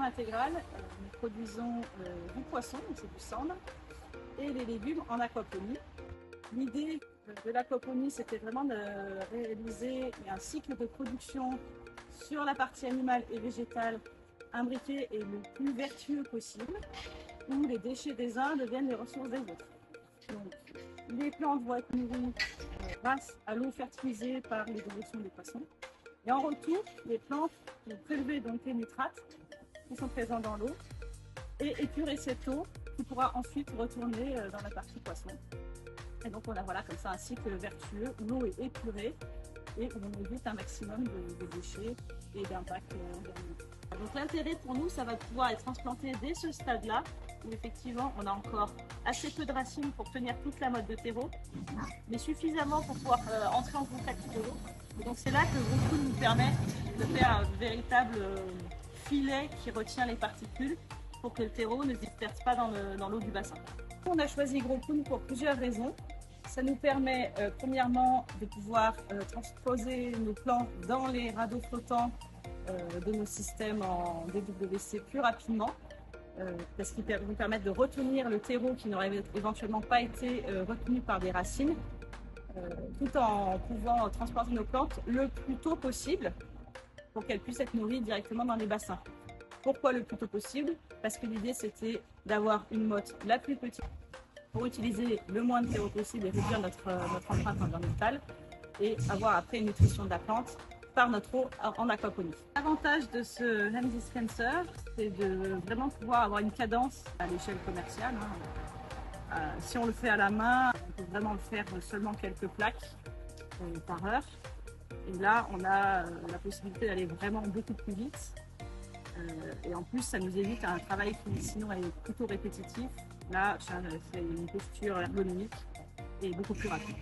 ferme intégrale, nous produisons du poisson, donc c'est du cendre, et des légumes en aquaponie. L'idée de l'aquaponie, c'était vraiment de réaliser un cycle de production sur la partie animale et végétale imbriqué et le plus vertueux possible, où les déchets des uns deviennent les ressources des autres. Donc, les plantes vont être nourries grâce à l'eau fertilisée par l'évolution des poissons. Et en retour, les plantes vont prélever donc les nitrates qui sont présents dans l'eau et épurer cette eau qui pourra ensuite retourner dans la partie poisson. Et donc on a voilà, comme ça un cycle vertueux où l'eau est épurée et où on évite un maximum de déchets et d'impact environnemental. Donc l'intérêt pour nous, ça va pouvoir être transplanté dès ce stade-là, où effectivement on a encore assez peu de racines pour tenir toute la motte de terreau, mais suffisamment pour pouvoir entrer en contact de l'eau. Et donc c'est là que le GroCool nous permet de faire un véritable filet qui retient les particules pour que le terreau ne se disperse pas dans l'eau du bassin. On a choisi GroCool pour plusieurs raisons. Ça nous permet premièrement de pouvoir transposer nos plants dans les radeaux flottants de nos systèmes en DWC plus rapidement, parce qu'ils vont permettre de retenir le terreau qui n'aurait éventuellement pas été retenu par des racines, tout en pouvant transporter nos plantes le plus tôt possible pour qu'elles puissent être nourries directement dans les bassins. Pourquoi le plus tôt possible? Parce que l'idée c'était d'avoir une motte la plus petite pour utiliser le moins de terreau possible et réduire notre empreinte environnementale et avoir après une nutrition de la plante par notre eau en aquaponie. L'avantage de ce hand dispenser, c'est de vraiment pouvoir avoir une cadence à l'échelle commerciale. Si on le fait à la main, on peut vraiment le faire seulement quelques plaques par heure. Et là, on a la possibilité d'aller vraiment beaucoup plus vite. Et en plus, ça nous évite un travail qui sinon est plutôt répétitif. Là, c'est une posture ergonomique et beaucoup plus rapide.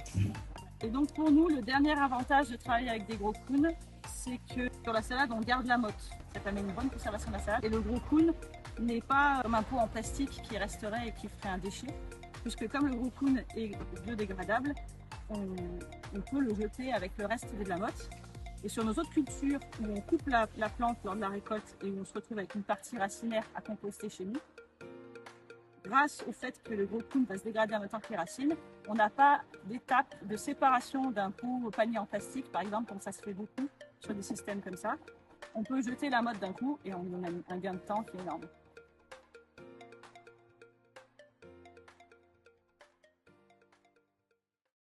Et donc pour nous, le dernier avantage de travailler avec des GroCool, c'est que sur la salade, on garde la motte. Ça permet une bonne conservation de la salade. Et le GroCool n'est pas comme un pot en plastique qui resterait et qui ferait un déchet, puisque comme le GroCool est biodégradable, on peut le jeter avec le reste de la motte. Et sur nos autres cultures où on coupe la plante lors de la récolte et où on se retrouve avec une partie racinaire à composter chez nous, grâce au fait que le GroCool va se dégrader en même temps que les racines, on n'a pas d'étape de séparation d'un pot au panier en plastique, par exemple, comme ça se fait beaucoup sur des systèmes comme ça. On peut jeter la motte d'un coup et on a un gain de temps qui est énorme.